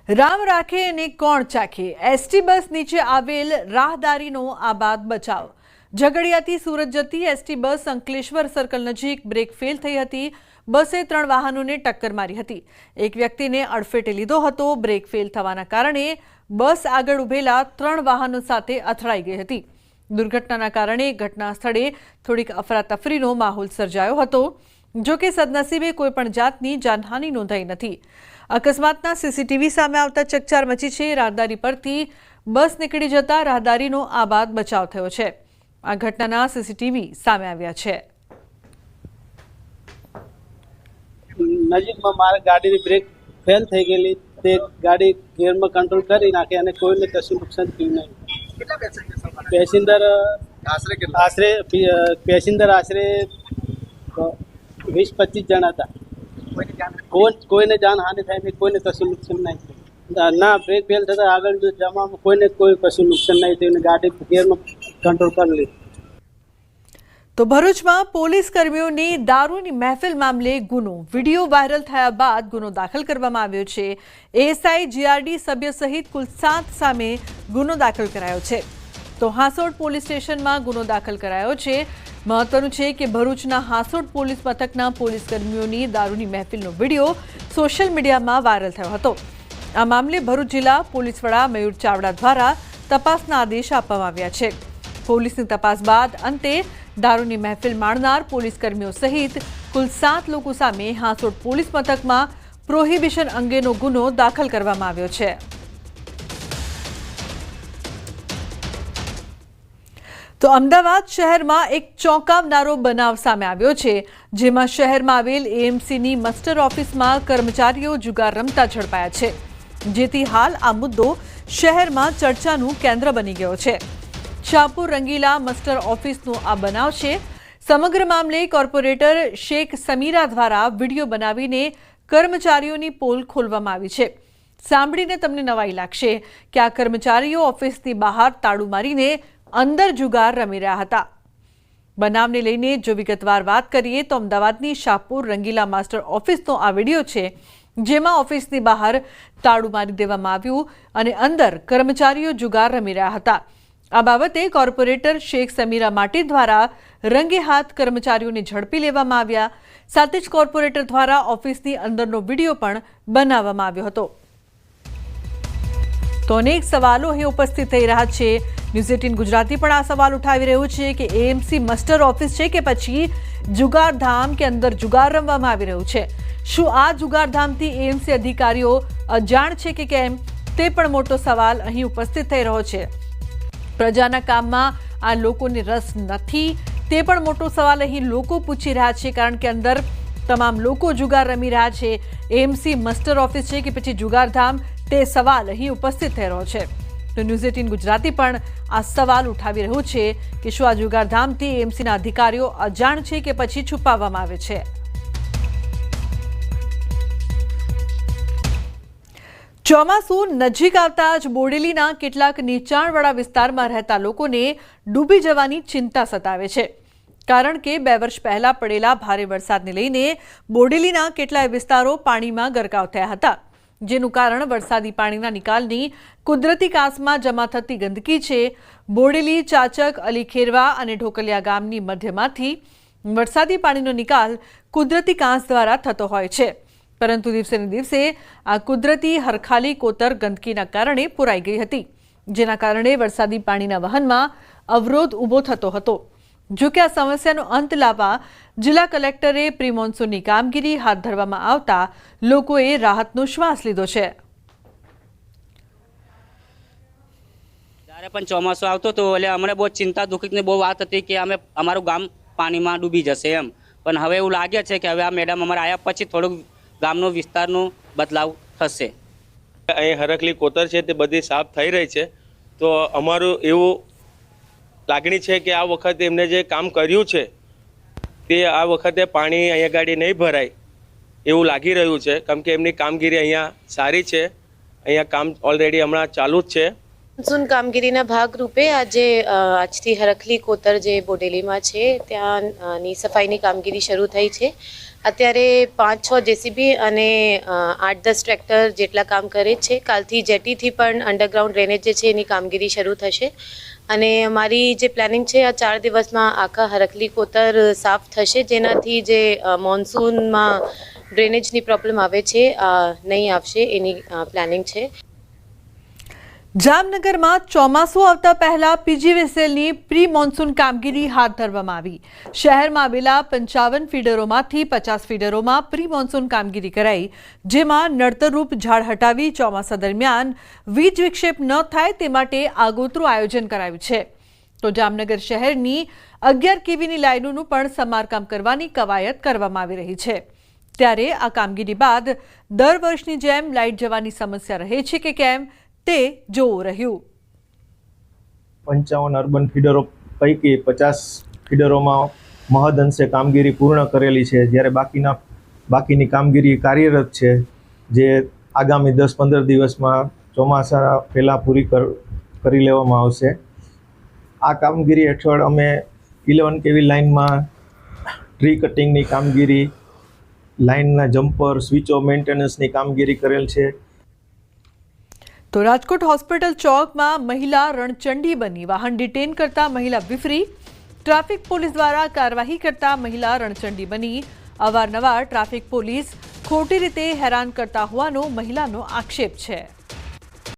રામ રાખે અને કોણ ચાખે એસટી બસ નીચે આવેલ રાહદારીનો આબાદ બચાવ। ઝઘડિયાથી સુરત જતી એસટી બસ અંકલેશ્વર સર્કલ નજીક બ્રેક ફેલ થઈ હતી। બસે 3 વાહનોને ટક્કર મારી હતી। એક વ્યક્તિને અડફેટે લીધો હતો। બ્રેક ફેલ થવાના કારણે બસ આગળ ઉભેલા 3 વાહનો સાથે અથડાઈ ગઈ હતી। દુર્ઘટનાના કારણે ઘટના સ્થળે થોડીક અફરાતફરીનો માહોલ સર્જાયો હતો। જો કે સદનસીબે કોઈપણ જાતની જાનહાનિ નોંધાઈ નથી। અકસ્માતના સીસીટીવી સામે આવતા ચકચાર મચી છે। રાહદારી પરથી બસ નીકળી જતા રાહદારીનો આબાદ બચાવ થયો છે। આ ઘટનાના સીસીટીવી સામે આવ્યા છે। નજીકમાં મારી ગાડીની બ્રેક ફેલ થઈ ગયેલી તે ગાડી ગિયરમાં કંટ્રોલ કરી નાખી અને કોઈને કશું નુકસાન થયું નહીં। કેટલા પેસેન્જર આશરે આશરે 20-25 જણા હતા। કોઈને જાનહાનિ થાય નહીં, કોઈને કશું નુકસાન નહીં થયું। ના, બ્રેક ફેલ થતા આગળ જવામાં કોઈને કોઈ કશું નુકસાન નહીં થયું। ગાડી ગિયરમાં કંટ્રોલ કરી લીધી। તો ભરૂચમાં પોલીસ કર્મીઓની દારૂની મહેફિલ મામલે ગુનો વિડીયો વાયરલ થયા બાદ ગુનો દાખલ કરવામાં આવ્યો છે। એએસઆઈ જીઆરડી સભ્ય સહિત કુલ 7 સામે ગુનો દાખલ કરાયો છે। તો હાંસોડ પોલીસ સ્ટેશનમાં ગુનો દાખલ કરાયો છે। મહત્વનું છે કે ભરૂચના હાંસોડ પોલીસ મથકના પોલીસ કર્મીઓની દારૂની મહેફિલનો વિડીયો સોશિયલ મીડિયામાં વાયરલ થયો હતો। આ મામલે ભરૂચ જિલ્લા પોલીસ વડા મયુર ચાવડા દ્વારા તપાસના આદેશ આપવામાં આવ્યા છે। પોલીસની તપાસ બાદ અંતે દારૂની મહેફિલ માણનાર પોલીસ કર્મીઓ સહિત કુલ 7 લોકો સામે હાંસોડ પોલીસ મથકમાં પ્રોહિબિશન અંગેનો ગુનો દાખલ કરવામાં આવ્યો છે। તો અમદાવાદ શહેરમાં એક ચોંકાવનારો બનાવ સામે આવ્યો છે, જેમાં શહેરમાં આવેલ એએમસીની મસ્ટર ઓફિસમાં કર્મચારીઓ જુગાર રમતા ઝડપાયા છે, જેથી હાલ આ મુદ્દો શહેરમાં ચર્ચાનું કેન્દ્ર બની ગયો છે। શાહપુર રંગીલા મસ્ટર ઓફિસનો આ બનાવ છે। સમગ્ર મામલે કોર્પોરેટર શેખ સમીરા દ્વારા વિડીયો બનાવીને કર્મચારીઓની પોલ ખોલવામાં આવી છે। સાંભળીને તમને નવાઈ લાગશે કે આ કર્મચારીઓ ઓફિસની બહાર તાળું મારીને અંદર જુગાર રમી રહ્યા હતા। બનાવને લઈને જો વિગતવાર વાત કરીએ તો અમદાવાદની શાહપુર રંગીલા માસ્ટર ઓફિસનો આ વિડીયો છે, જેમાં ઓફિસની બહાર તાળું મારી દેવામાં આવ્યું અને અંદર કર્મચારીઓ જુગાર રમી રહ્યા હતા। આ બાબતે કોર્પોરેટર શેખ સમીરા માટી દ્વારા રંગે હાથ કર્મચારીઓને ઝડપી લેવામાં આવ્યા। સાથે જ કોર્પોરેટર દ્વારા ઓફિસની અંદરનો વિડીયો પણ બનાવવામાં આવ્યો હતો। તો અનેક સવાલો અહીં ઉપસ્થિત થઈ રહ્યા છે। ન્યૂઝ 18 ગુજરાતી પણ આ સવાલ ઉઠાવી રહ્યું છે કે એએમસી મસ્ટર ઓફિસ છે કે પછી જુગારધામ કે અંદર જુગાર રમવામાં આવી રહ્યું છે? શું આ જુગારધામથી એએમસી અધિકારીઓ અજાણ છે કે કેમ, તે પણ મોટો સવાલ અહીં ઉપસ્થિત થઈ રહ્યો છે। પ્રજાના કામમાં આ લોકોને રસ નથી, તે પણ મોટો સવાલ અહીં લોકો પૂછી રહ્યા છે, કારણ કે અંદર તમામ લોકો જુગાર રમી રહ્યા છે। એએમસી મસ્ટર ઓફિસ છે કે પછી જુગારધામ, તે સવાલ અહીં ઉપસ્થિત થઈ રહ્યો છે। તો ન્યૂઝ 18 ગુજરાતી પણ આ સવાલ ઉઠાવી રહ્યું છે કે શું આ જુગારધામથી એએમસીના અધિકારીઓ અજાણ છે કે પછી છુપાવવામાં આવે છે? ચોમાસું નજીક આવતા જ બોડેલીના કેટલાક નીચાણવાળા વિસ્તારમાં રહેતા લોકોને ડૂબી જવાની ચિંતા સતાવે છે, કારણ કે 2 વર્ષ પહેલા પડેલા ભારે વરસાદને લઈને બોડેલીના કેટલાય વિસ્તારો પાણીમાં ગરકાવ થયા હતા, જેનું કારણ વરસાદી પાણીના નિકાલની કુદરતી કાંસમાં જમા થતી ગંદકી છે। બોડેલી, ચાચક, અલીખેરવા અને ઢોકલિયા ગામની મધ્યમાંથી વરસાદી પાણીનો નિકાલ કુદરતી કાંસ દ્વારા થતો હોય છે, પરંતુ દિવસે ને દિવસે આ કુદરતી હરખાલી કોતર ગંદકીના કારણે પુરાઈ ગઈ હતી, જેના કારણે વરસાદી પાણીના વહનમાં અવરોધ ઊભો થતો હતો। જો કે આ સમસ્યાનો અંત લાવવા જિલ્લા કલેક્ટરે પ્રી મોન્સૂનની કામગીરી હાથ ધરવામાં આવતા લોકોએ રાહતનો શ્વાસ લીધો છે। જ્યારે પણ ચોમાસું આવતો તો એટલે અમને બહુ ચિંતા દુઃખની બહુ વાત હતી કે અમારું ગામ પાણીમાં ડૂબી જશે એમ, પણ હવે એવું લાગે છે કે હવે આ મેડમ અમારે આવ્યા પછી થોડુંક ગામનો વિસ્તારનો બદલાવ થશે। અહીં હરખલી કોતર છે તે બધી સાફ થઈ રહી છે, તો અમારું એવું લાગણી છે કે આ વખતે એમને જે કામ કર્યું છે તે આ વખતે પાણી અહીંયા ગાડી નહીં ભરાય એવું લાગી રહ્યું છે, કેમ કે એમની કામગીરી અહીંયા સારી છે। અહીંયા કામ ઓલરેડી હમણાં ચાલુ જ છે મોન્સૂન કામગીરીના ભાગરૂપે આજથી હરખલી કોતર જે બોડેલીમાં છે ત્યાંની સફાઈની કામગીરી શરૂ થઈ છે. અત્યારે 5-6 જેસીબી અને 8-10 ટ્રેક્ટર જેટલા કામ કરે છે. કાલથી જેટીથી પણ અંડરગ્રાઉન્ડ ડ્રેનેજ જે છે એની કામગીરી શરૂ થશે અને અમારી જે પ્લાનિંગ છે આ 4 દિવસમાં આખા હરખલી કોતર સાફ થશે, જેનાથી જે મોન્સૂનમાં ડ્રેનેજની પ્રોબ્લેમ આવે છે નહીં આવશે એની પ્લાનિંગ છે. જામનગરમાં ચોમાસું આવતા પહેલા પીજીવીસીએલની પ્રી મોન્સૂન કામગીરી હાથ ધરવામાં આવી. શહેરમાં આવેલા 55 ફીડરોમાંથી 50 ફીડરોમાં પ્રી મોન્સૂન કામગીરી કરાઈ, જેમાં નડતરરૂપ ઝાડ હટાવી ચોમાસા દરમિયાન વીજ વિક્ષેપ ન થાય તે માટે આગોતરું આયોજન કરાયું છે. તો જામનગર શહેરની 11 કેવીની લાઇનોનું પણ સમારકામ કરવાની કવાયત કરવામાં આવી રહી છે. ત્યારે આ કામગીરી બાદ દર વર્ષની જેમ લાઇટ જવાની સમસ્યા રહે છે કે કેમ તે જોવું રહ્યું. 55 અર્બન ફીડરો પૈકી 50 ફીડરોમાં મહદઅંશે કામગીરી પૂર્ણ કરેલી છે, જ્યારે બાકીની કામગીરી કાર્યરત છે, જે આગામી 10-15 દિવસમાં ચોમાસા પહેલાં પૂરી કરી લેવામાં આવશે. આ કામગીરી હેઠળ અમે 11 કેવી લાઇનમાં ટ્રી કટિંગની કામગીરી, લાઇનના જમ્પર, સ્વિચો મેન્ટેનન્સની કામગીરી કરેલ છે. તો રાજકોટ હોસ્પિટલ ચોકમાં મહિલા રણચંડી બની વાહન ડિટેન કરતા મહિલા વિફરી. ટ્રાફિક પોલીસ દ્વારા કાર્યવાહી કરતા મહિલા રણચંડી બની. અવારનવાર ટ્રાફિક પોલીસ ખોટી રીતે હેરાન કરતા હોવાનો મહિલાનો આક્ષેપ છે.